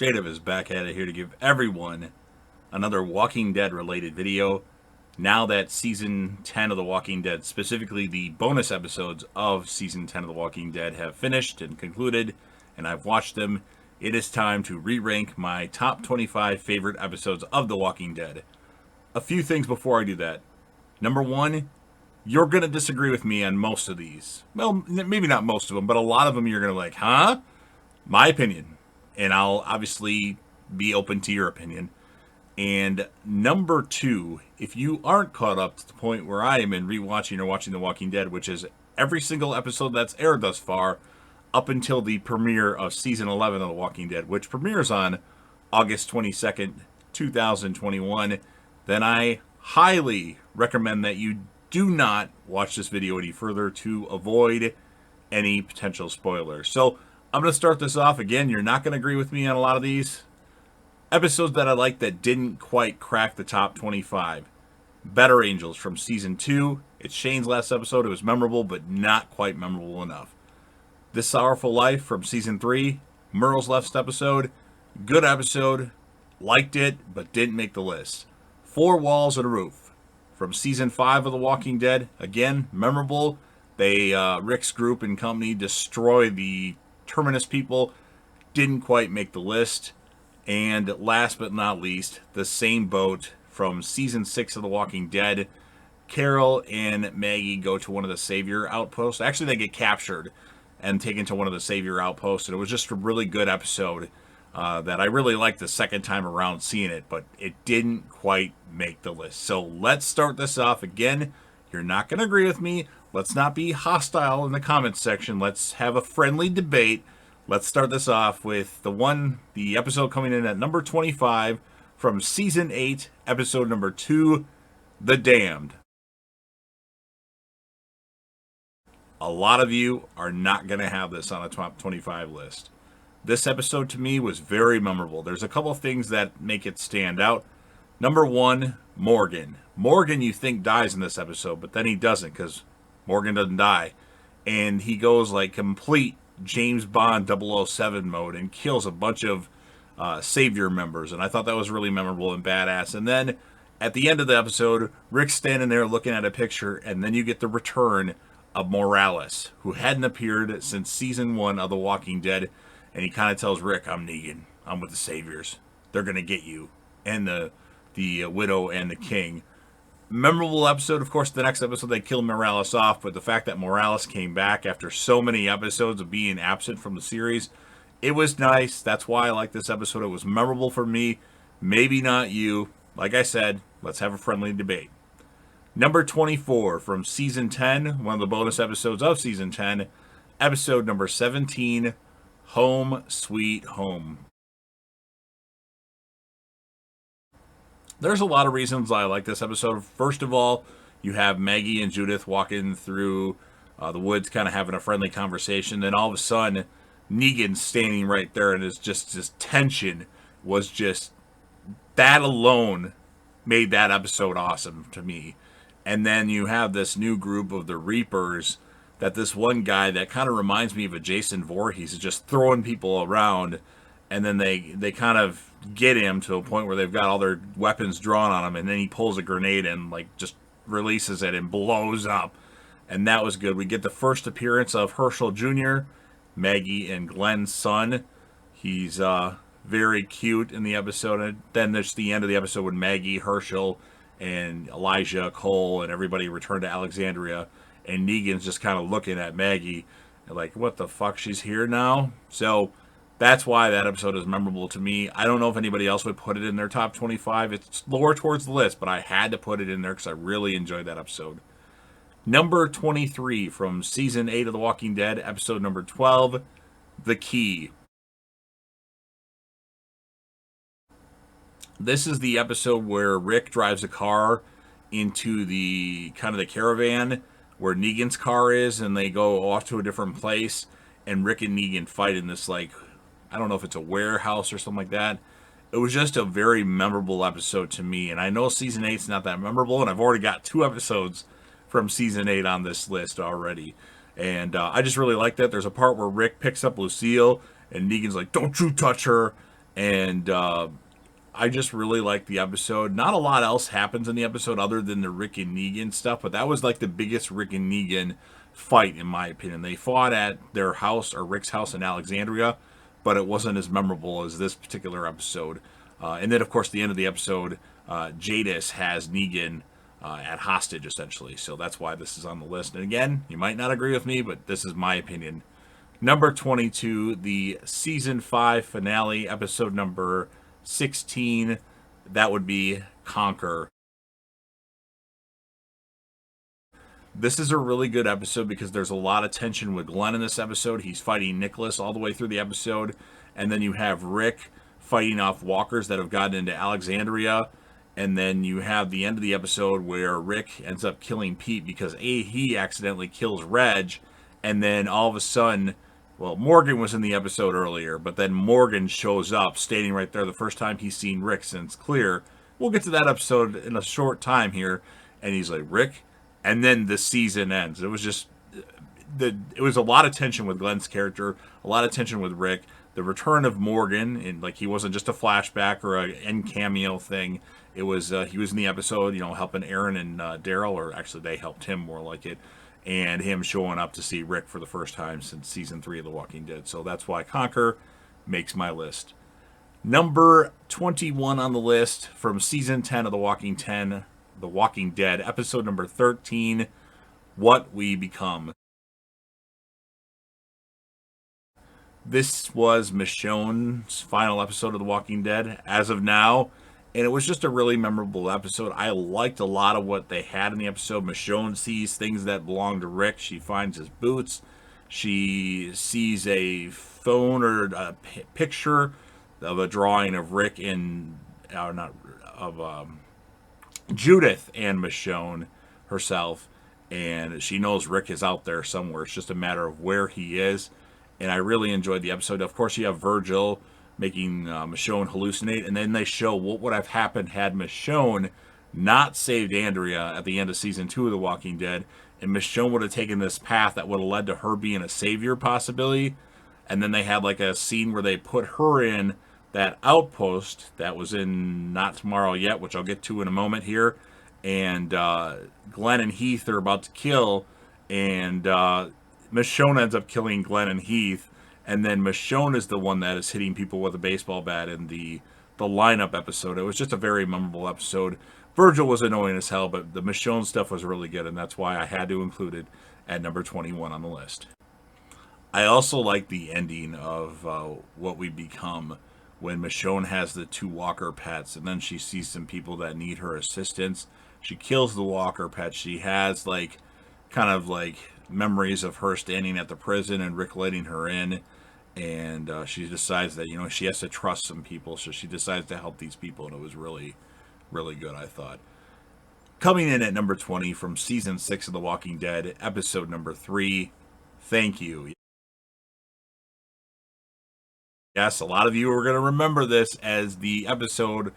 Jada is back at it here to give everyone another Walking Dead related video. Now that season 10 of The Walking Dead, specifically the bonus episodes of season 10 of The Walking Dead, have finished and concluded, and I've watched them, it is time to re-rank my top 25 favorite episodes of The Walking Dead. A few things before I do that. Number one, you're going to disagree with me on most of these. Well, maybe not most of them, but a lot of them you're going to like, huh? My opinion. And I'll obviously be open to your opinion. And number two, if you aren't caught up to the point where I am in rewatching or watching The Walking Dead, which is every single episode that's aired thus far, up until the premiere of season 11 of The Walking Dead, which premieres on August 22nd, 2021, then I highly recommend that you do not watch this video any further to avoid any potential spoilers. So I'm going to start this off. Again, you're not going to agree with me on a lot of these. Episodes that I like that didn't quite crack the top 25. Better Angels from season 2. It's Shane's last episode. It was memorable, but not quite memorable enough. This Sorrowful Life from season 3. Merle's last episode. Good episode. Liked it, but didn't make the list. Four Walls and a Roof from season 5 of The Walking Dead. Again, memorable. They, Rick's group and company destroy the Terminus people. Didn't quite make the list. And last but not least, The Same Boat from season 6 of The Walking Dead. Carol and Maggie go to one of the Savior outposts. Actually, they get captured and taken to one of the Savior outposts. And it was just a really good episode that I really liked the second time around seeing it. But it didn't quite make the list. So let's start this off again. You're not going to agree with me. Let's not be hostile in the comments section. Let's have a friendly debate. Let's start this off with the episode coming in at number 25 from season 8, episode number 2, The Damned. A lot of you are not going to have this on a top 25 list. This episode to me was very memorable. There's a couple of things that make it stand out. Number one, Morgan. Morgan you think dies in this episode, but then he doesn't because Morgan doesn't die. And he goes like complete James Bond 007 mode and kills a bunch of Savior members. And I thought that was really memorable and badass. And then at the end of the episode, Rick's standing there looking at a picture, and then you get the return of Morales, who hadn't appeared since season 1 of The Walking Dead. And he kind of tells Rick, I'm Negan. I'm with the Saviors. They're going to get you. And the widow and the king. Memorable episode. Of course, the next episode they killed Morales off, but the fact that Morales came back after so many episodes of being absent from the series, it was nice. That's why I like this episode. It was memorable for me. Maybe not you. Like I said, let's have a friendly debate. Number 24 from season 10, one of the bonus episodes of season 10, episode number 17, Home Sweet Home. There's a lot of reasons I like this episode. First of all, you have Maggie and Judith walking through the woods, kind of having a friendly conversation. Then all of a sudden, Negan's standing right there, and it's just this tension was just, that alone made that episode awesome to me. And then you have this new group of the Reapers, that this one guy that kind of reminds me of a Jason Voorhees is just throwing people around. And then they kind of get him to a point where they've got all their weapons drawn on him, and then he pulls a grenade and like just releases it and blows up. And that was good. We get the first appearance of Hershel Jr., Maggie and Glenn's son. He's very cute in the episode. And then there's the end of the episode when Maggie, Hershel, and Elijah, Cole, and everybody return to Alexandria. And Negan's just kind of looking at Maggie like, what the fuck, she's here now? So that's why that episode is memorable to me. I don't know if anybody else would put it in their top 25. It's lower towards the list, but I had to put it in there because I really enjoyed that episode. Number 23 from season 8 of The Walking Dead, episode number 12, The Key. This is the episode where Rick drives a car into the kind of the caravan where Negan's car is, and they go off to a different place, and Rick and Negan fight in this, like, I don't know if it's a warehouse or something like that. It was just a very memorable episode to me, and I know season 8's not that memorable, and I've already got 2 episodes from season 8 on this list already. And I just really like that. There's a part where Rick picks up Lucille, and Negan's like, don't you touch her. And I just really like the episode. Not a lot else happens in the episode other than the Rick and Negan stuff, but that was like the biggest Rick and Negan fight, in my opinion. They fought at their house, or Rick's house in Alexandria, but it wasn't as memorable as this particular episode. And then, of course, the end of the episode, Jadis has Negan at hostage, essentially. So that's why this is on the list. And again, you might not agree with me, but this is my opinion. Number 22, the season 5 finale, episode number 16. That would be Conquer. This is a really good episode because there's a lot of tension with Glenn in this episode. He's fighting Nicholas all the way through the episode. And then you have Rick fighting off walkers that have gotten into Alexandria. And then you have the end of the episode where Rick ends up killing Pete because he accidentally kills Reg. And then all of a sudden, well, Morgan was in the episode earlier, but then Morgan shows up, standing right there the first time he's seen Rick since Clear. We'll get to that episode in a short time here. And he's like, Rick? And then the season ends. It was just, it was a lot of tension with Glenn's character, a lot of tension with Rick. The return of Morgan, and like he wasn't just a flashback or an end cameo thing. It was he was in the episode, helping Aaron and Daryl, or actually they helped him more like it, and him showing up to see Rick for the first time since season 3 of The Walking Dead. So that's why Conquer makes my list. Number 21 on the list from season 10 of The Walking Dead, episode number 13, What We Become. This was Michonne's final episode of The Walking Dead as of now, and it was just a really memorable episode. I liked a lot of what they had in the episode. Michonne sees things that belong to Rick. She finds his boots. She sees a phone or a picture of a drawing of Rick and Judith and Michonne herself, and she knows Rick is out there somewhere. It's just a matter of where he is. And I really enjoyed the episode. Of course, you have Virgil making Michonne hallucinate, and then they show what would have happened had Michonne not saved Andrea at the end of season 2 of The Walking Dead, and Michonne would have taken this path that would have led to her being a savior possibility. And then they had like a scene where they put her in that outpost that was in Not Tomorrow Yet, which I'll get to in a moment here. And Glenn and Heath are about to kill, and Michonne ends up killing Glenn and Heath, and then Michonne is the one that is hitting people with a baseball bat in the lineup episode. It was just a very memorable episode. Virgil was annoying as hell, but the Michonne stuff was really good, and that's why I had to include it at number 21 on the list. I also like the ending of What We Become, when Michonne has the 2 walker pets, and then she sees some people that need her assistance. She kills the walker pets. She has kind of memories of her standing at the prison and Rick letting her in, and she decides that she has to trust some people, so she decides to help these people, and it was really, really good, I thought. Coming in at number 20 from season 6 of The Walking Dead, episode number 3, Thank You. Yes, a lot of you are going to remember this as the episode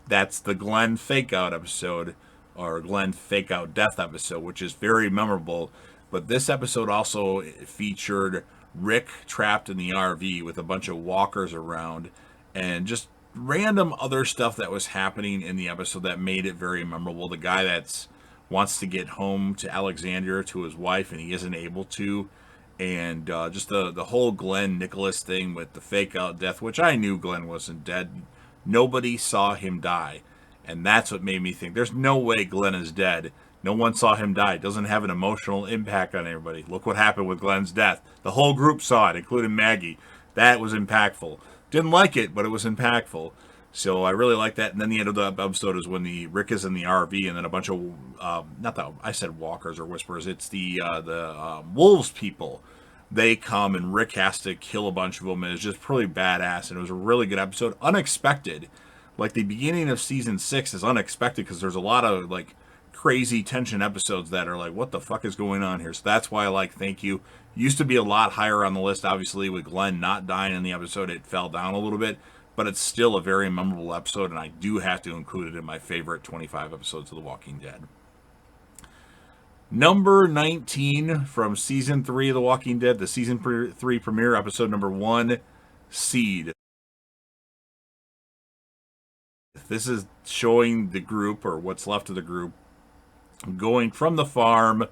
that's the Glenn fake-out episode, or Glenn fake-out death episode, which is very memorable. But this episode also featured Rick trapped in the RV with a bunch of walkers around, and just random other stuff that was happening in the episode that made it very memorable. The guy that wants to get home to Alexandria to his wife, and he isn't able to. And just the whole Glenn Nicholas thing with the fake out death, which I knew Glenn wasn't dead. Nobody saw him die. And that's what made me think there's no way Glenn is dead. No one saw him die. It doesn't have an emotional impact on everybody. Look what happened with Glenn's death. The whole group saw it, including Maggie. That was impactful. Didn't like it, but it was impactful. So I really like that. And then the end of the episode is when the Rick is in the RV, and then a bunch of not that I said walkers or whisperers. It's the wolves people. They come, and Rick has to kill a bunch of them. And it's just pretty badass, and it was a really good episode. Unexpected. Like the beginning of season 6 is unexpected because there's a lot of crazy tension episodes that are what the fuck is going on here? So that's why I like Thank You. Used to be a lot higher on the list, obviously, with Glenn not dying in the episode. It fell down a little bit, but it's still a very memorable episode, and I do have to include it in my favorite 25 episodes of The Walking Dead. Number 19 from season 3 of The Walking Dead, the season 3 premiere, episode number 1, Seed. This is showing the group, or what's left of the group, going from the farm,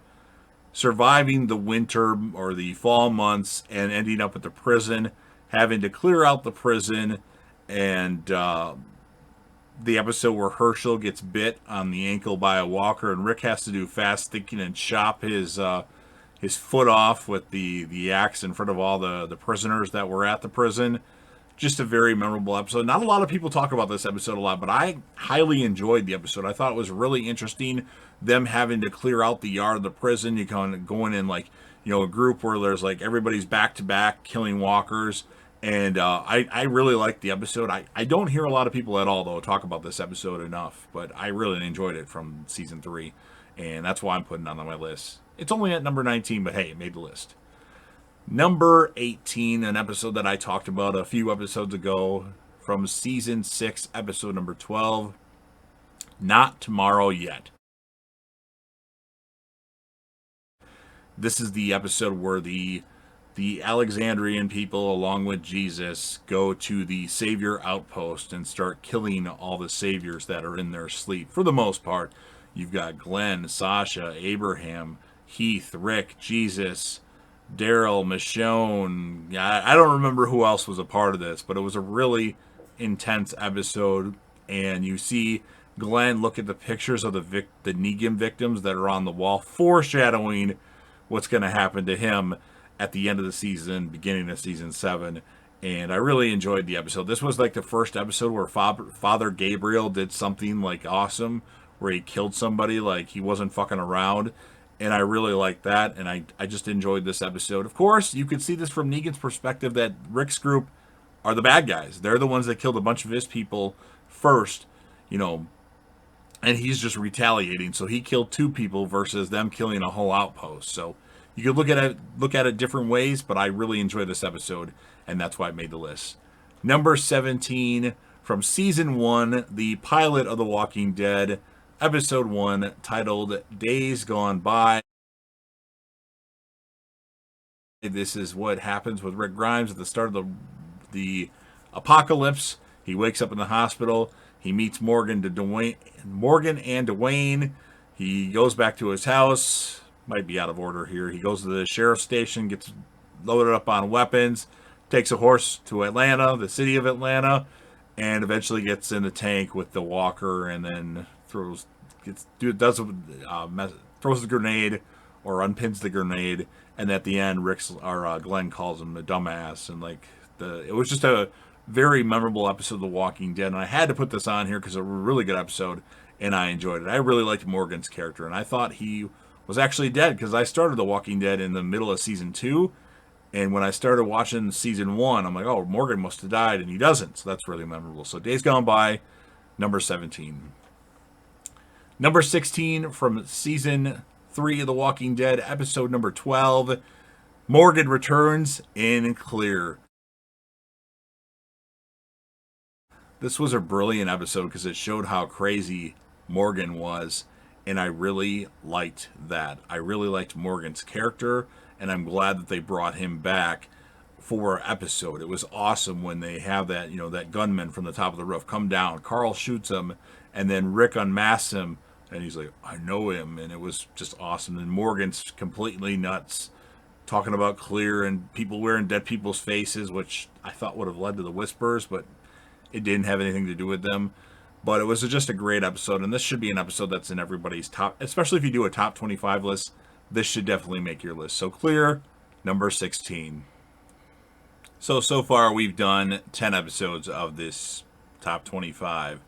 surviving the winter or the fall months, and ending up at the prison, having to clear out the prison, and the episode where Hershel gets bit on the ankle by a walker, and Rick has to do fast thinking and chop his foot off with the axe in front of all the prisoners that were at the prison. Just a very memorable episode. Not a lot of people talk about this episode a lot, but I highly enjoyed the episode. I thought it was really interesting, them having to clear out the yard of the prison. You kind of going in like, a group where there's like everybody's back to back killing walkers. And I really liked the episode. I don't hear a lot of people at all, though, talk about this episode enough, but I really enjoyed it from season 3, and that's why I'm putting it on my list. It's only at number 19, but hey, it made the list. Number 18, an episode that I talked about a few episodes ago from season 6, episode number 12, Not Tomorrow Yet. This is the episode where the Alexandrian people, along with Jesus, go to the Savior Outpost and start killing all the Saviors that are in their sleep. For the most part, you've got Glenn, Sasha, Abraham, Heath, Rick, Jesus, Daryl, Michonne. I don't remember who else was a part of this, but it was a really intense episode. And you see Glenn look at the pictures of the Negan victims that are on the wall, foreshadowing what's going to happen to him at the end of the season, beginning of season 7. And I really enjoyed the episode. This was like the first episode where Father Gabriel did something like awesome, where he killed somebody, like he wasn't fucking around. And I really liked that, and I just enjoyed this episode. Of course, you could see this from Negan's perspective, that Rick's group are the bad guys. They're the ones that killed a bunch of his people first, and he's just retaliating. So he killed 2 people versus them killing a whole outpost. So you could look at it different ways, but I really enjoyed this episode, and that's why I made the list. Number 17, from season 1, the pilot of The Walking Dead, episode 1, titled Days Gone By. This is what happens with Rick Grimes at the start of the apocalypse. He wakes up in the hospital. He meets Morgan and Dwayne. He goes back to his house. Might be out of order here. He goes to the sheriff's station, gets loaded up on weapons, takes a horse to Atlanta, the city of Atlanta, and eventually gets in the tank with the walker, and then throws the grenade, or unpins the grenade, and at the end, Glenn calls him a dumbass, and it was just a very memorable episode of The Walking Dead, and I had to put this on here because it was a really good episode, and I enjoyed it. I really liked Morgan's character, and I thought he was actually dead, because I started The Walking Dead in the middle of season 2, and when I started watching season 1, I'm like, oh, Morgan must have died, and he doesn't, so that's really memorable. So Days Gone By, number 17. Number 16, from season 3 of The Walking Dead, episode number 12, Morgan returns in clear. This was a brilliant episode because it showed how crazy Morgan was, and I really liked that. I really liked Morgan's character, and I'm glad that they brought him back for an episode. It was awesome when they have that, that gunman from the top of the roof come down. Carl shoots him, and then Rick unmasks him, and he's like, I know him, and it was just awesome. And Morgan's completely nuts, talking about Clear and people wearing dead people's faces, which I thought would have led to the Whispers, but it didn't have anything to do with them. But it was just a great episode, and this should be an episode that's in everybody's top, especially if you do a top 25 list. This should definitely make your list. So Clear, number 16. So far we've done 10 episodes of this top 25.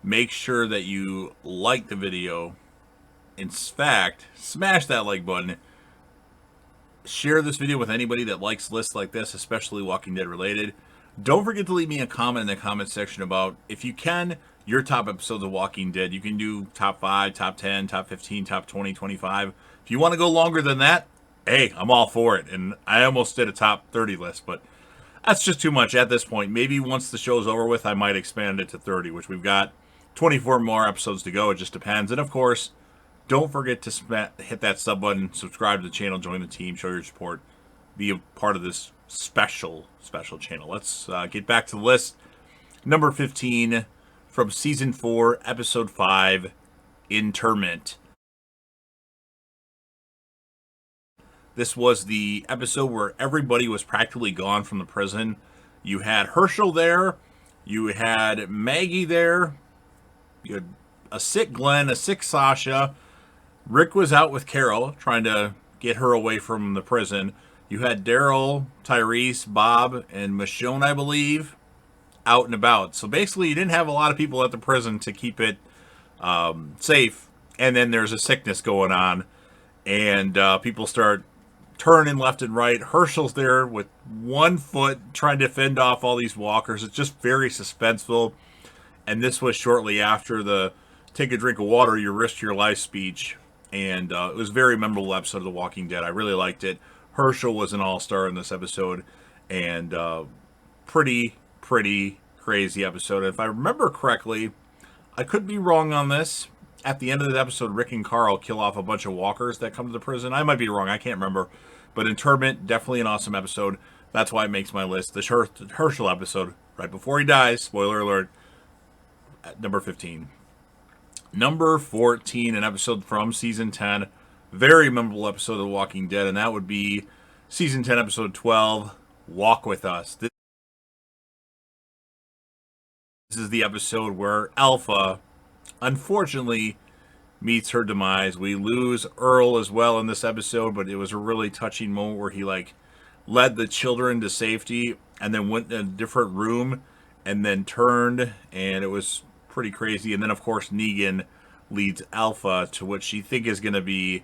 Make sure that you like the video. In fact, smash that like button. Share this video with anybody that likes lists like this, especially Walking Dead related. Don't forget to leave me a comment in the comment section about, if you can, your top episodes of Walking Dead. You can do top 5, top 10, top 15, top 20, 25. If you want to go longer than that, hey, I'm all for it. And I almost did a top 30 list, but that's just too much at this point. Maybe once the show's over with, I might expand it to 30, which we've got 24 more episodes to go. It just depends. And of course, don't forget to hit that sub button, subscribe to the channel, join the team, show your support, be a part of this special channel. Let's get back to the list. Number 15, from Season 4, Episode 5, Interment. This was the episode where everybody was practically gone from the prison. You had Hershel there, you had Maggie there, you had a sick Glenn, a sick Sasha. Rick was out with Carol, trying to get her away from the prison. You had Daryl, Tyrese, Bob, and Michonne, I believe, out and about. So basically, you didn't have a lot of people at the prison to keep it safe. And then there's a sickness going on, and people start turning left and right. Hershel's there with 1 foot trying to fend off all these walkers. It's just very suspenseful. And this was shortly after the "take a drink of water, you risk your life" speech. And it was a very memorable episode of The Walking Dead. I really liked it. Hershel was an all-star in this episode, and pretty crazy episode. If I remember correctly, I could be wrong on this. At the end of the episode, Rick and Carl kill off a bunch of walkers that come to the prison. I might be wrong. I can't remember. But Interment, definitely an awesome episode. That's why it makes my list. The Hershel episode, right before he dies, spoiler alert, at number 15. Number 14, an episode from Season 10. Very memorable episode of The Walking Dead, and that would be Season 10, Episode 12, Walk With Us. This is the episode where Alpha, unfortunately, meets her demise. We lose Earl as well in this episode, but it was a really touching moment where he led the children to safety and then went in a different room and then turned, and it was pretty crazy. And then of course Negan leads Alpha to what she thinks is going to be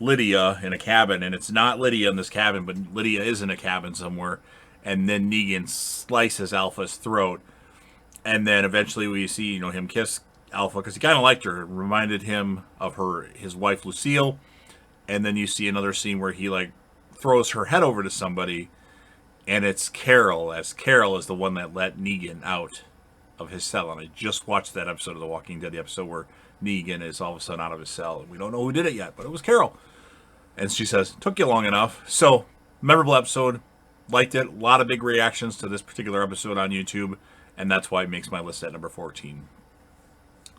Lydia in a cabin, and it's not Lydia in this cabin, but Lydia is in a cabin somewhere. And then Negan slices Alpha's throat, and then eventually we see him kiss Alpha because he kind of liked her. It reminded him of his wife Lucille. And then you see another scene where he throws her head over to somebody, and it's Carol, as Carol is the one that let Negan out of his cell. And I just watched that episode of The Walking Dead, the episode where Negan is all of a sudden out of his cell, and we don't know who did it yet, but it was Carol. And she says, "Took you long enough." So memorable episode, liked it. A lot of big reactions to this particular episode on YouTube, and that's why it makes my list at number 14.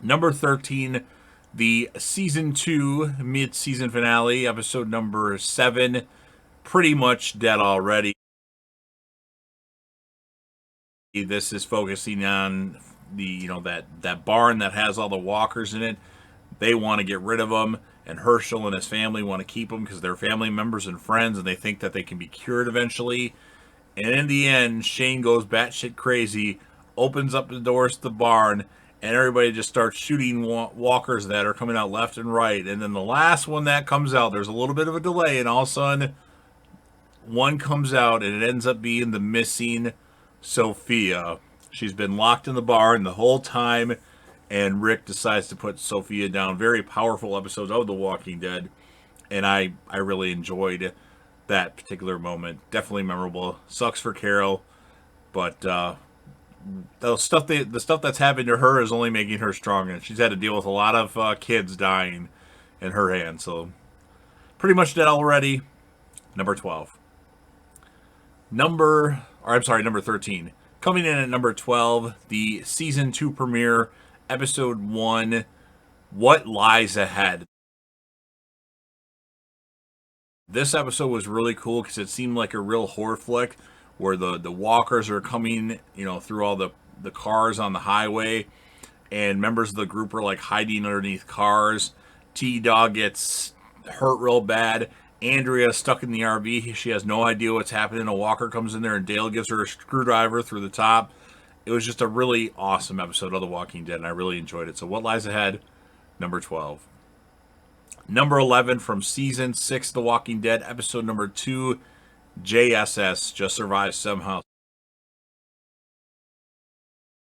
Number 13, the Season 2 mid-season finale, episode number 7, Pretty Much Dead Already. This is focusing on the that barn that has all the walkers in it. They want to get rid of them, and Hershel and his family want to keep them because they're family members and friends, and they think that they can be cured eventually. And in the end, Shane goes batshit crazy, opens up the doors to the barn, and everybody just starts shooting walkers that are coming out left and right. And then the last one that comes out, there's a little bit of a delay, and all of a sudden, one comes out, and it ends up being the missing Sophia. She's been locked in the barn the whole time, and Rick decides to put Sophia down. Very powerful episode of The Walking Dead, and I really enjoyed that particular moment. Definitely memorable. Sucks for Carol, but the stuff that's happened to her is only making her stronger. She's had to deal with a lot of kids dying in her hands, so Pretty Much Dead Already. Number 12. Number 13. Coming in at number 12, the Season 2 premiere, Episode 1, What Lies Ahead. This episode was really cool because it seemed like a real horror flick where the walkers are coming, through all the cars on the highway, and members of the group are hiding underneath cars. T-Dog gets hurt real bad. Andrea stuck in the RV. She has no idea what's happening. A walker comes in there, and Dale gives her a screwdriver through the top. It was just a really awesome episode of The Walking Dead, and I really enjoyed it. So What Lies Ahead, number 12. Number 11 from Season 6, The Walking Dead, episode number 2, JSS, Just Survive Somehow.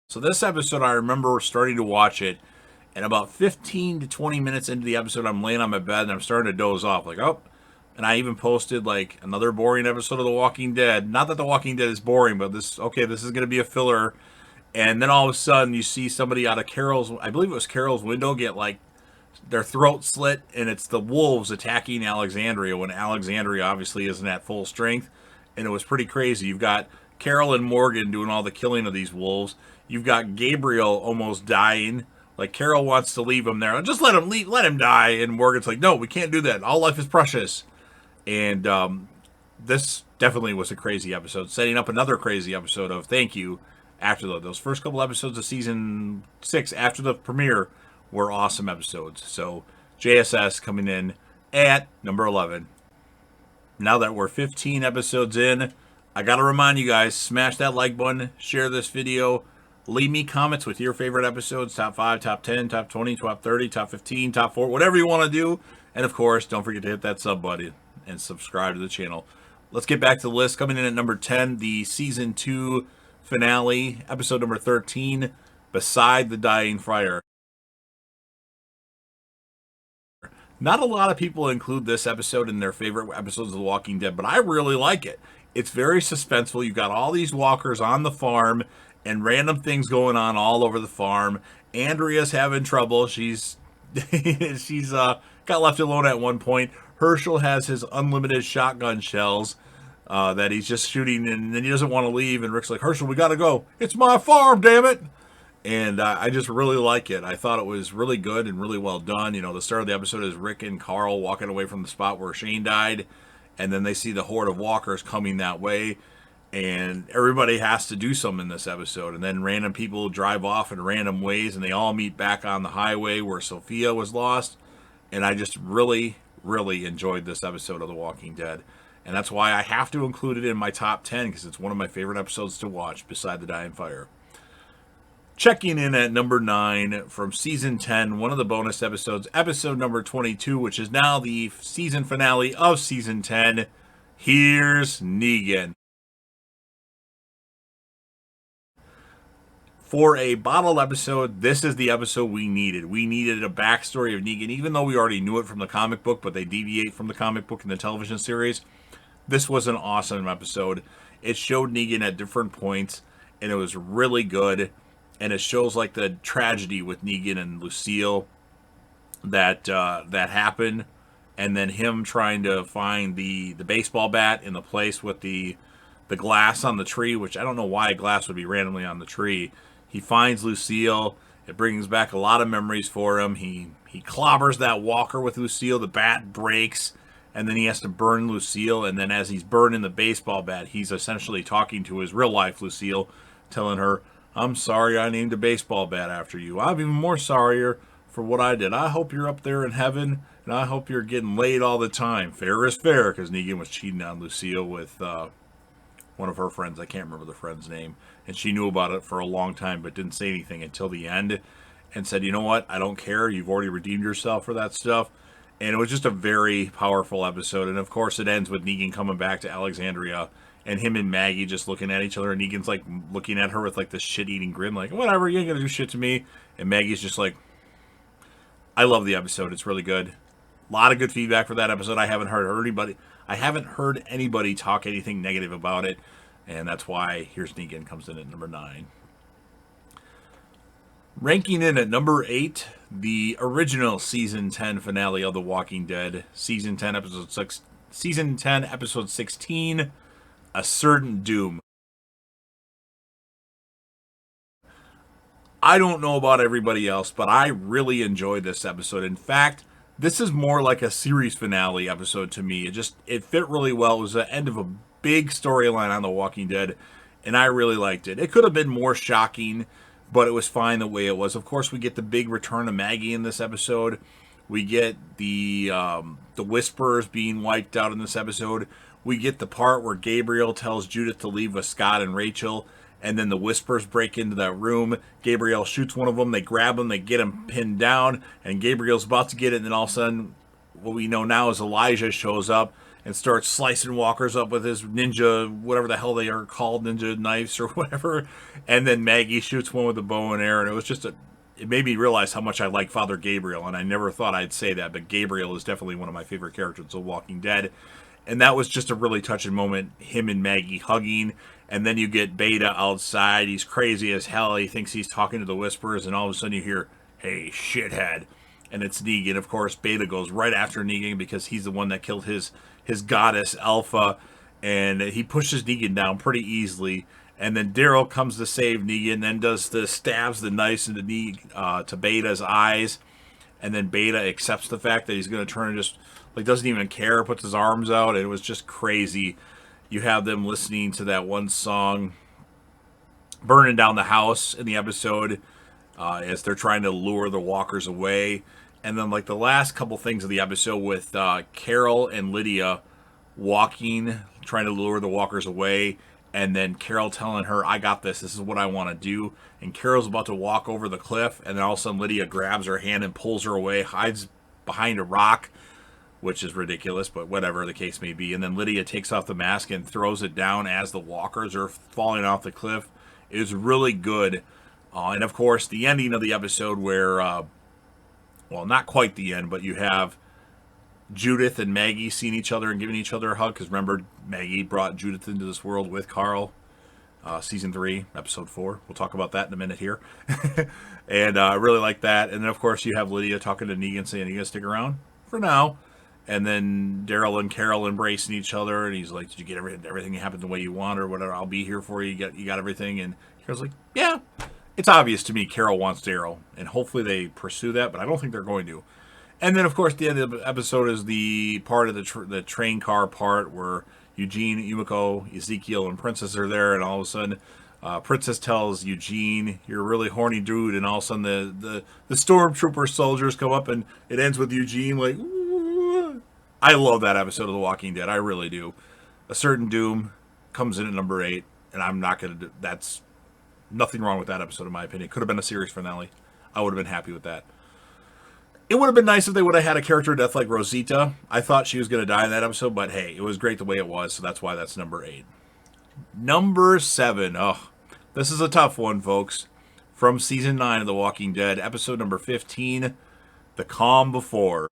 So this episode, I remember starting to watch it, and about 15 to 20 minutes into the episode, I'm laying on my bed, and I'm starting to doze off. And I even posted another boring episode of The Walking Dead. Not that The Walking Dead is boring, but this is going to be a filler. And then all of a sudden you see somebody out of I believe it was Carol's window, get their throat slit, and it's the wolves attacking Alexandria when Alexandria obviously isn't at full strength. And it was pretty crazy. You've got Carol and Morgan doing all the killing of these wolves. You've got Gabriel almost dying. Like, Carol wants to leave him there. Just let him leave, let him die. And Morgan's like, no, we can't do that. All life is precious. And this definitely was a crazy episode, setting up another crazy episode of Thank You. After those first couple episodes of season 6, after the premiere, were awesome episodes. So JSS coming in at number 11. Now that we're 15 episodes in, I gotta remind you guys, smash that like button, share this video, leave me comments with your favorite episodes, top 5, top 10, top 20, top 30, top 15, top 4, whatever you want to do. And of course, don't forget to hit that sub button and subscribe to the channel. Let's get back to the list. Coming in at number 10, the season 2 finale, episode number 13, Beside the Dying Fire. Not a lot of people include this episode in their favorite episodes of The Walking Dead, but I really like it. It's very suspenseful. You've got all these walkers on the farm and random things going on all over the farm. Andrea's having trouble. She's got left alone at one point. Hershel has his unlimited shotgun shells that he's just shooting, and then he doesn't want to leave. And Rick's like, Hershel, we got to go. It's my farm, damn it. And I just really like it. I thought it was really good and really well done. You know, the start of the episode is Rick and Carl walking away from the spot where Shane died. And then they see the horde of walkers coming that way. And everybody has to do something in this episode. And then random people drive off in random ways. And they all meet back on the highway where Sophia was lost. And I just really, really enjoyed this episode of The Walking Dead. And that's why I have to include it in my top 10. Because it's one of my favorite episodes to watch beside the Dying Fire. Checking in at number 9 from season 10, one of the bonus episodes, episode number 22, which is now the season finale of season 10. Here's Negan. For a bottle episode, this is the episode we needed. We needed a backstory of Negan, even though we already knew it from the comic book, but they deviate from the comic book in the television series. This was an awesome episode. It showed Negan at different points, and it was really good. And it shows like the tragedy with Negan and Lucille that happened, and then him trying to find the baseball bat in the place with the glass on the tree, which I don't know why a glass would be randomly on the tree. He finds Lucille. It brings back a lot of memories for him. He clobbers that walker with Lucille. The bat breaks, and then he has to burn Lucille. And then as he's burning the baseball bat, he's essentially talking to his real life Lucille, telling her, I'm sorry I named a baseball bat after you. I'm even more sorrier for what I did. I hope you're up there in heaven, and I hope you're getting laid all the time. Fair is fair, because Negan was cheating on Lucille with one of her friends. I can't remember the friend's name. And she knew about it for a long time, but didn't say anything until the end. And said, you know what? I don't care. You've already redeemed yourself for that stuff. And it was just a very powerful episode. And, of course, it ends with Negan coming back to Alexandria. And him and Maggie just looking at each other. And Negan's, like, looking at her with, like, this shit-eating grin. Like, whatever, you ain't gonna do shit to me. And Maggie's just like, I love the episode. It's really good. A lot of good feedback for that episode. I haven't heard anybody talk anything negative about it. And that's why Here's Negan comes in at number 9. Ranking in at number 8, the original Season 10 finale of The Walking Dead. Season 10, Episode 16, A Certain Doom. I don't know about everybody else, but I really enjoyed this episode. In fact, this is more like a series finale episode to me. It fit really well. It was the end of a big storyline on The Walking Dead, and I really liked it. It could have been more shocking, but it was fine the way it was. Of course, we get the big return of Maggie in this episode. We get the Whisperers being wiped out in this episode. We get the part where Gabriel tells Judith to leave with Scott and Rachel, and then the Whisperers break into that room. Gabriel shoots one of them. They grab him. They get him pinned down, and Gabriel's about to get it, and then all of a sudden, what we know now is Elijah shows up and starts slicing walkers up with his ninja, whatever the hell they are called, ninja knives or whatever. And then Maggie shoots one with a bow and arrow, and it was just it made me realize how much I like Father Gabriel, and I never thought I'd say that, but Gabriel is definitely one of my favorite characters of Walking Dead. And that was just a really touching moment, him and Maggie hugging. And then you get Beta outside. He's crazy as hell. He thinks he's talking to the Whisperers, and all of a sudden you hear, hey, shithead. And it's Negan. Of course, Beta goes right after Negan because he's the one that killed his goddess, Alpha. and he pushes Negan down pretty easily. And then Daryl comes to save Negan, then stabs the knife to Beta's eyes, and then Beta accepts the fact that he's going to turn and just doesn't even care, puts his arms out, and it was just crazy. You have them listening to that one song, burning down the house in the episode, as they're trying to lure the walkers away. And then the last couple things of the episode with Carol and Lydia walking, trying to lure the walkers away, and then Carol telling her, I got this is what I want to do. And Carol's about to walk over the cliff, and then all of a sudden Lydia grabs her hand and pulls her away, hides behind a rock, which is ridiculous, but whatever the case may be. And then Lydia takes off the mask and throws it down as the walkers are falling off the cliff. It was really good. And of course, the ending of the episode where, well, not quite the end, but you have Judith and Maggie seeing each other and giving each other a hug. Because remember, Maggie brought Judith into this world with Carl. Season 3, episode 4. We'll talk about that in a minute here. And I really like that. And then, of course, you have Lydia talking to Negan saying, you going to stick around? For now. And then Daryl and Carol embracing each other. And he's like, did you get everything happened the way you want or whatever? I'll be here for you. You got everything. And Carol's like, yeah. It's obvious to me Carol wants Daryl. And hopefully they pursue that, but I don't think they're going to. And then, of course, the end of the episode is the part of the train car part where Eugene, Yumiko, Ezekiel, and Princess are there, and all of a sudden, Princess tells Eugene, "You're a really horny dude," and all of a sudden, the stormtrooper soldiers come up, and it ends with Eugene like, "Ooh." I love that episode of The Walking Dead. I really do. A Certain Doom comes in at number 8, and I'm not gonna. That's nothing wrong with that episode, in my opinion. It could have been a series finale. I would have been happy with that. It would have been nice if they would have had a character death like Rosita. I thought she was going to die in that episode, but hey, it was great the way it was, so that's why that's number 8. Number 7. Oh, this is a tough one, folks. From Season 9 of The Walking Dead, episode number 15, The Calm Before.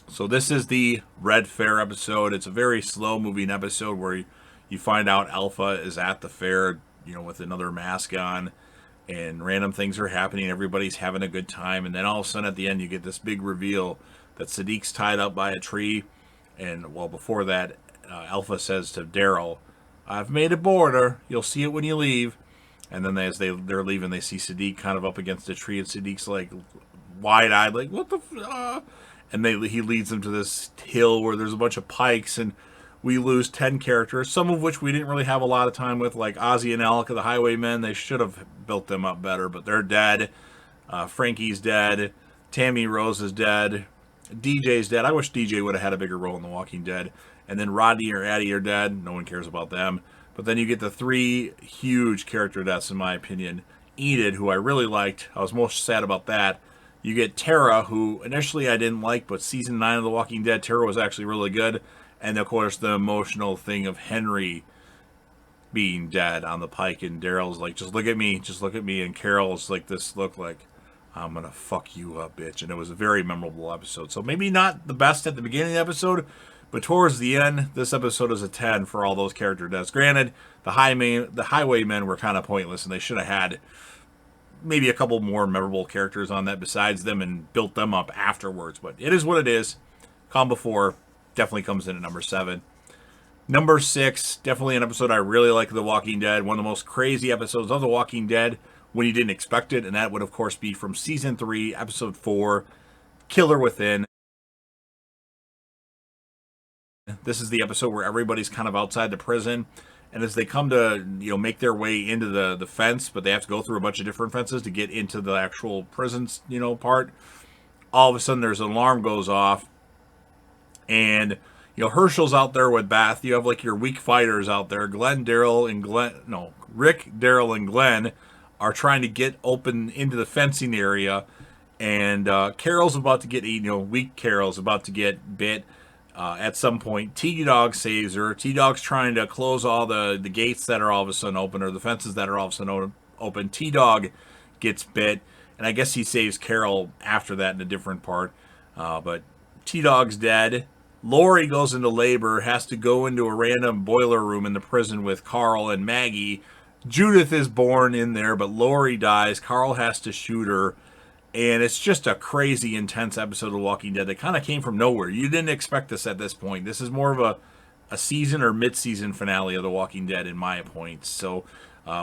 So this is the Red Fair episode. It's a very slow-moving episode where you find out Alpha is at the fair, with another mask on. And random things are happening. Everybody's having a good time. And then all of a sudden at the end, you get this big reveal that Sadiq's tied up by a tree. And, well, before that, Alpha says to Daryl, I've made a border. You'll see it when you leave. And then as they're leaving, they see Sadiq kind of up against a tree. And Sadiq's like wide-eyed, like, what the And he leads them to this hill where there's a bunch of pikes. And we lose 10 characters, some of which we didn't really have a lot of time with, like Ozzy and Alec of the Highwaymen. They should have built them up better, but they're dead. Frankie's dead. Tammy Rose is dead. DJ's dead. I wish DJ would have had a bigger role in The Walking Dead. And then Rodney or Addie are dead. No one cares about them. But then you get the 3 huge character deaths, in my opinion. Enid, who I really liked. I was most sad about that. You get Tara, who initially I didn't like, but Season 9 of The Walking Dead, Tara was actually really good. And, of course, the emotional thing of Henry being dead on the pike. And Daryl's like, just look at me. Just look at me. And Carol's like, this look like, I'm going to fuck you up, bitch. And it was a very memorable episode. So maybe not the best at the beginning of the episode, but towards the end, this episode is a 10 for all those character deaths. Granted, the Highwaymen were kind of pointless, and they should have had maybe a couple more memorable characters on that besides them and built them up afterwards. But it is what it is. Calm Before definitely comes in at number 7. Number 6, definitely an episode I really like of The Walking Dead. One of the most crazy episodes of The Walking Dead when you didn't expect it. And that would, of course, be from Season 3, Episode 4, Killer Within. This is the episode where everybody's kind of outside the prison. And as they come to, make their way into the fence, but they have to go through a bunch of different fences to get into the actual prison, part. All of a sudden, there's an alarm goes off. And, Hershel's out there with Beth. You have, your weak fighters out there. Rick, Daryl, and Glenn are trying to get open into the fencing area. And Carol's about to get eaten. Weak Carol's about to get bit at some point. T-Dog saves her. T-Dog's trying to close all the gates that are all of a sudden open, or the fences that are all of a sudden open. T-Dog gets bit. And I guess he saves Carol after that in a different part. But T-Dog's dead. Lori goes into labor, has to go into a random boiler room in the prison with Carl and Maggie. Judith is born in there, but Lori dies. Carl has to shoot her. And it's just a crazy, intense episode of The Walking Dead that kind of came from nowhere. You didn't expect this at this point. This is more of a season or mid-season finale of The Walking Dead, in my point. So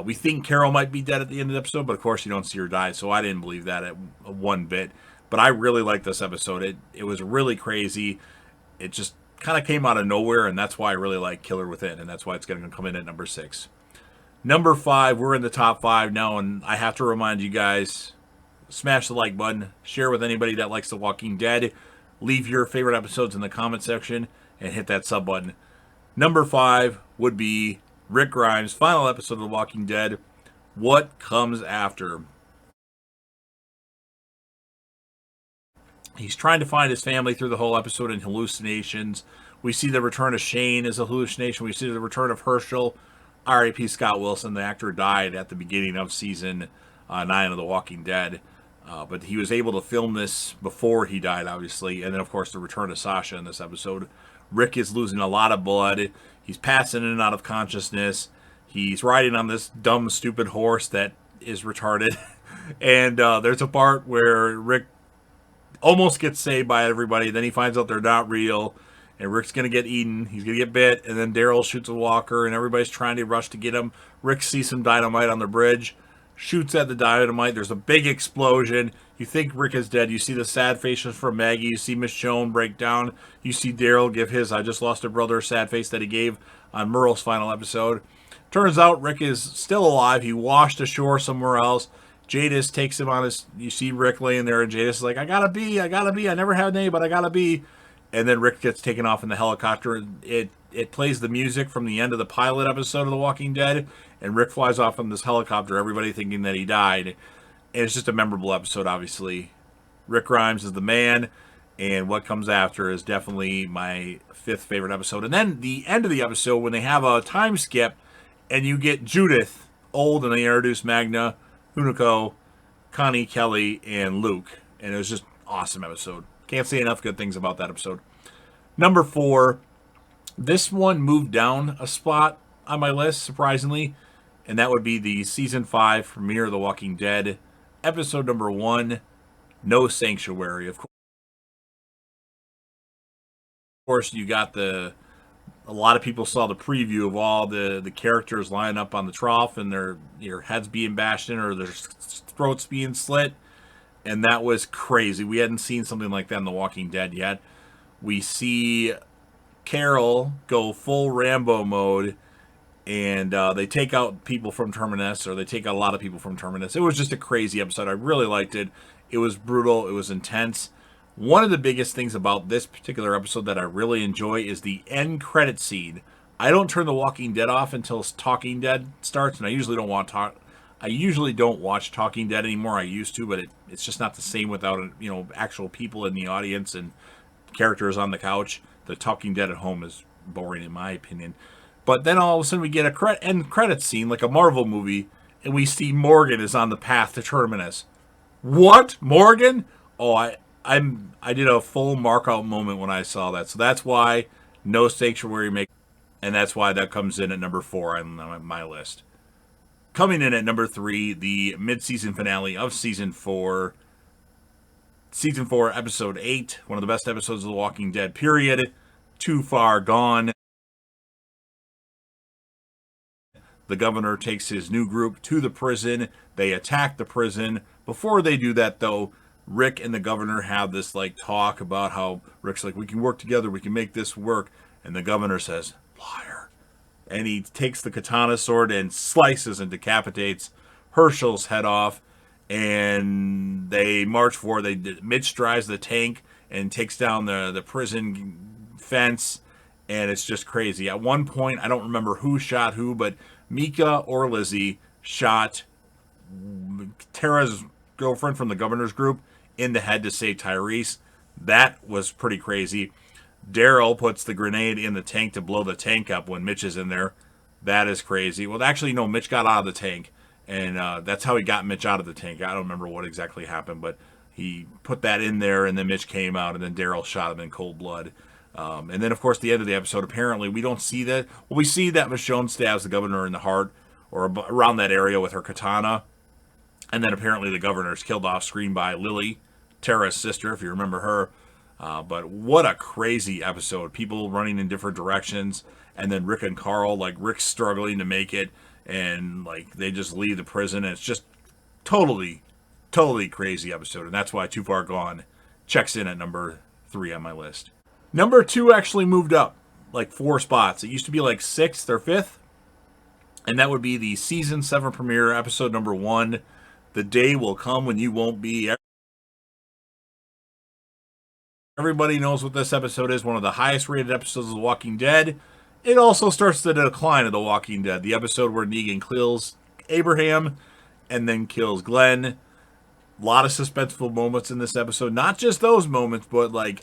we think Carol might be dead at the end of the episode, but of course you don't see her die, so I didn't believe that at one bit. But I really liked this episode. It was really crazy. It just kind of came out of nowhere, and that's why I really like Killer Within, and that's why it's going to come in at number 6. Number 5, we're in the top 5 now, and I have to remind you guys, smash the like button, share with anybody that likes The Walking Dead, leave your favorite episodes in the comment section, and hit that sub button. Number 5 would be Rick Grimes' final episode of The Walking Dead, What Comes After. He's trying to find his family through the whole episode in hallucinations. We see the return of Shane as a hallucination. We see the return of Hershel. R.I.P. Scott Wilson, the actor, died at the beginning of season 9 of The Walking Dead. But he was able to film this before he died, obviously. And then, of course, the return of Sasha in this episode. Rick is losing a lot of blood. He's passing in and out of consciousness. He's riding on this dumb, stupid horse that is retarded. And there's a part where Rick almost gets saved by everybody. Then he finds out they're not real. And Rick's going to get eaten. He's going to get bit. And then Daryl shoots a walker. And everybody's trying to rush to get him. Rick sees some dynamite on the bridge. Shoots at the dynamite. There's a big explosion. You think Rick is dead. You see the sad faces from Maggie. You see Michonne break down. You see Daryl give his "I just lost a brother" sad face that he gave on Merle's final episode. Turns out Rick is still alive. He washed ashore somewhere else. Jadis takes him on his... You see Rick laying there, and Jadis is like, I gotta be. I never had a name, but I gotta be. And then Rick gets taken off in the helicopter. It plays the music from the end of the pilot episode of The Walking Dead, and Rick flies off in this helicopter, everybody thinking that he died. And it's just a memorable episode, obviously. Rick Grimes is the man, and what comes after is definitely my 5th favorite episode. And then the end of the episode, when they have a time skip, and you get Judith old, and they introduce Magna, Hunico, Connie, Kelly, and Luke. And it was just an awesome episode. Can't say enough good things about that episode. Number 4, this one moved down a spot on my list, surprisingly, and that would be the Season 5 premiere of The Walking Dead, episode number 1, No Sanctuary. Of course, you got a lot of people saw the preview of all the characters lying up on the trough and their heads being bashed in or their throats being slit. And that was crazy. We hadn't seen something like that in The Walking Dead yet. We see Carol go full Rambo mode, and they take out people from Terminus, or they take out a lot of people from Terminus. It was just a crazy episode. I really liked it. It was brutal. It was intense. One of the biggest things about this particular episode that I really enjoy is the end credit scene. I don't turn The Walking Dead off until Talking Dead starts, and I usually don't watch Talking Dead anymore. I used to, but it's just not the same without actual people in the audience and characters on the couch. The Talking Dead at home is boring in my opinion. But then all of a sudden we get a end credits scene like a Marvel movie, and we see Morgan is on the path to Terminus. What? Morgan? Oh, I did a full mark out moment when I saw that. So that's why No Sanctuary and that's why that comes in at number 4 on my list. Coming in at number 3, the mid-season finale of Season 4. Season 4, Episode 8. One of the best episodes of The Walking Dead, period. Too Far Gone. The governor takes his new group to the prison. They attack the prison. Before they do that, though, Rick and the governor have this talk about how Rick's like, we can work together. We can make this work. And the governor says, liar. And he takes the katana sword and slices and decapitates Hershel's head off. And they march forward. Mitch drives the tank and takes down the prison fence. And it's just crazy. At one point, I don't remember who shot who, but Mika or Lizzie shot Tara's girlfriend from the governor's group in the head to save Tyrese. That was pretty crazy. Daryl puts the grenade in the tank to blow the tank up when Mitch is in there. That is crazy. Well, actually, no, Mitch got out of the tank, and that's how he got Mitch out of the tank. I don't remember what exactly happened, but he put that in there, and then Mitch came out, and then Daryl shot him in cold blood. And then, of course, the end of the episode, apparently, we don't see that. Well, we see that Michonne stabs the governor in the heart or around that area with her katana. And then apparently the governor's killed off screen by Lily, Tara's sister, if you remember her. But what a crazy episode. People running in different directions. And then Rick and Carl, like Rick's struggling to make it. And like they just leave the prison. And it's just totally, totally crazy episode. And that's why Too Far Gone checks in at number 3 on my list. Number 2 actually moved up like 4 spots. It used to be like 6th or 5th. And that would be the season 7 premiere, episode number 1. The day will come when you won't be. Everybody knows what this episode is. One of the highest rated episodes of The Walking Dead. It also starts the decline of The Walking Dead. The episode where Negan kills Abraham and then kills Glenn. A lot of suspenseful moments in this episode. Not just those moments, but like,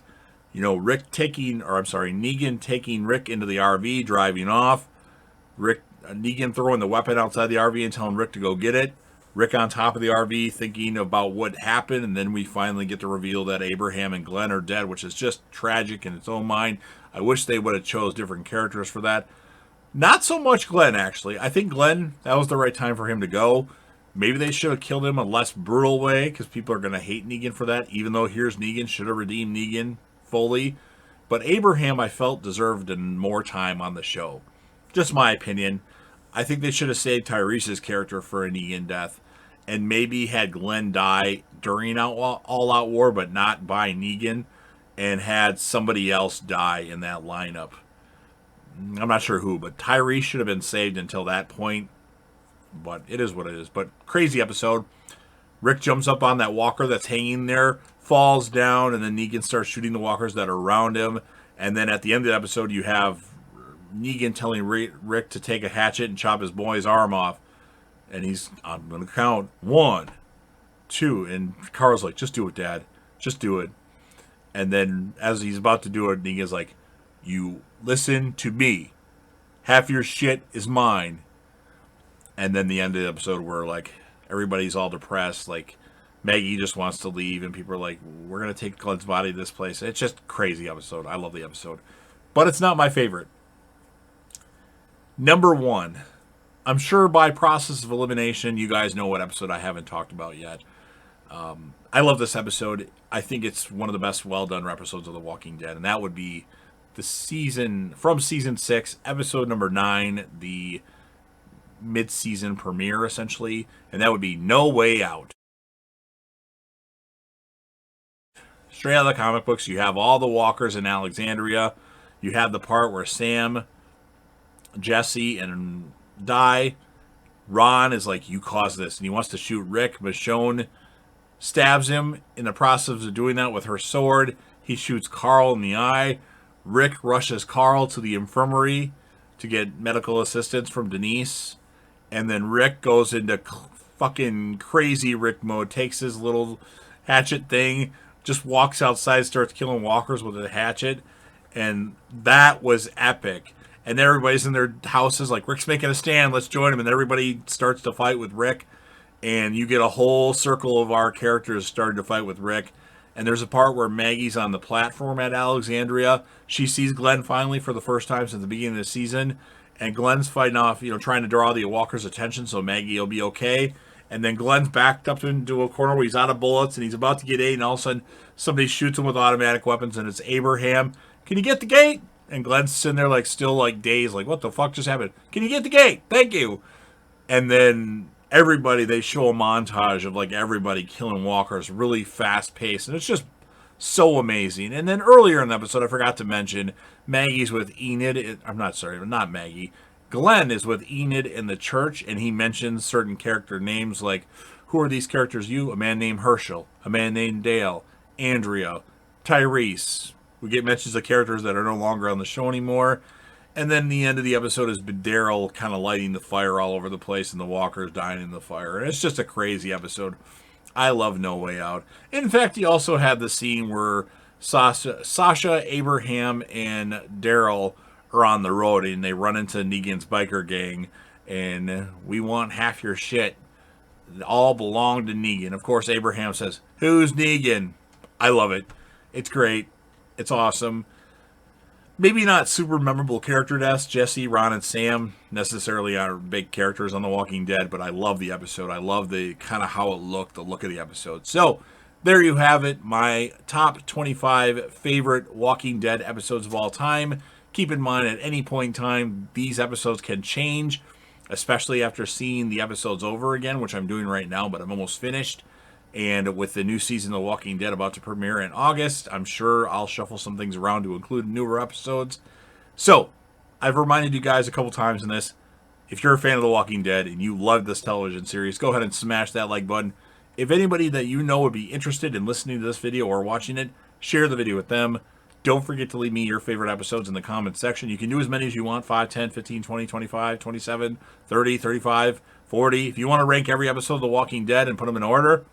you know, Negan taking Rick into the RV, driving off. Negan throwing the weapon outside the RV and telling Rick to go get it. Rick on top of the RV thinking about what happened, and then we finally get to reveal that Abraham and Glenn are dead, which is just tragic in its own mind. I wish they would have chose different characters for that. Not so much Glenn, actually. I think Glenn, that was the right time for him to go. Maybe they should have killed him a less brutal way, because people are going to hate Negan for that, even though here's Negan, should have redeemed Negan fully. But Abraham, I felt, deserved more time on the show. Just my opinion. I think they should have saved Tyrese's character for a Negan death. And maybe had Glenn die during All Out War, but not by Negan, and had somebody else die in that lineup. I'm not sure who, but Tyrese should have been saved until that point. But it is what it is. But crazy episode. Rick jumps up on that walker that's hanging there, falls down, and then Negan starts shooting the walkers that are around him. And then at the end of the episode, you have Negan telling Rick to take a hatchet and chop his boy's arm off. And I'm going to count 1, 2. And Carl's like, just do it, Dad. Just do it. And then as he's about to do it, Negan's like, you listen to me. Half your shit is mine. And then the end of the episode where, like, everybody's all depressed. Like, Maggie just wants to leave. And people are like, we're going to take Glenn's body to this place. It's just a crazy episode. I love the episode. But it's not my favorite. Number 1. I'm sure by process of elimination, you guys know what episode I haven't talked about yet. I love this episode. I think it's one of the best well-done episodes of The Walking Dead, and that would be from season 6, episode number 9, the mid-season premiere, essentially, and that would be No Way Out. Straight out of the comic books, you have all the walkers in Alexandria. You have the part where Sam, Jesse, and die. Ron is like, you caused this, and he wants to shoot Rick. Michonne stabs him. In the process of doing that with her sword, he shoots Carl in the eye. Rick rushes Carl to the infirmary to get medical assistance from Denise, and then Rick goes into fucking crazy Rick mode, takes his little hatchet thing, just walks outside, starts killing walkers with a hatchet, and that was epic. And everybody's in their houses like, Rick's making a stand, let's join him. And everybody starts to fight with Rick. And you get a whole circle of our characters starting to fight with Rick. And there's a part where Maggie's on the platform at Alexandria. She sees Glenn finally for the first time since the beginning of the season. And Glenn's fighting off, trying to draw the walkers' attention so Maggie will be okay. And then Glenn's backed up into a corner where he's out of bullets and he's about to get aid. And all of a sudden, somebody shoots him with automatic weapons. And it's Abraham. Can you get the gate? And Glenn's sitting there still dazed, like, what the fuck just happened? Can you get the gate? Thank you. And then they show a montage of everybody killing walkers, really fast paced, and it's just so amazing. And then earlier in the episode, I forgot to mention, Maggie's with Enid. Not Maggie. Glenn is with Enid in the church, and he mentions certain character names like, who are these characters? A man named Hershel, a man named Dale, Andrea, Tyrese. We get mentions of characters that are no longer on the show anymore. And then the end of the episode is Daryl kind of lighting the fire all over the place and the walkers dying in the fire. And it's just a crazy episode. I love No Way Out. In fact, you also have the scene where Sasha, Abraham, and Daryl are on the road and they run into Negan's biker gang. And we want half your shit. It all belong to Negan. Of course, Abraham says, who's Negan? I love it. It's great. It's awesome. maybe not super memorable character deaths. Jesse, Ron, and Sam necessarily aren't big characters on The Walking Dead, but I love the episode. I love the kind of how it looked, the look of the episode. So there you have it, my top 25 favorite Walking Dead episodes of all time. Keep in mind, at any point in time, these episodes can change, especially after seeing the episodes over again, which I'm doing right now, but I'm almost finished. And with the new season of The Walking Dead about to premiere in August, I'm sure I'll shuffle some things around to include newer episodes. So, I've reminded you guys a couple times in this, if you're a fan of The Walking Dead and you love this television series, go ahead and smash that like button. If anybody that you know would be interested in listening to this video or watching it, share the video with them. Don't forget to leave me your favorite episodes in the comments section. You can do as many as you want, 5, 10, 15, 20, 25, 27, 30, 35, 40. If you want to rank every episode of The Walking Dead and put them in order,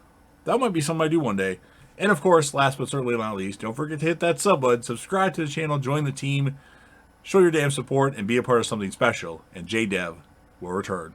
that might be something I do one day. And of course, last but certainly not least, don't forget to hit that sub button, subscribe to the channel, join the team, show your damn support, and be a part of something special. And JDev will return.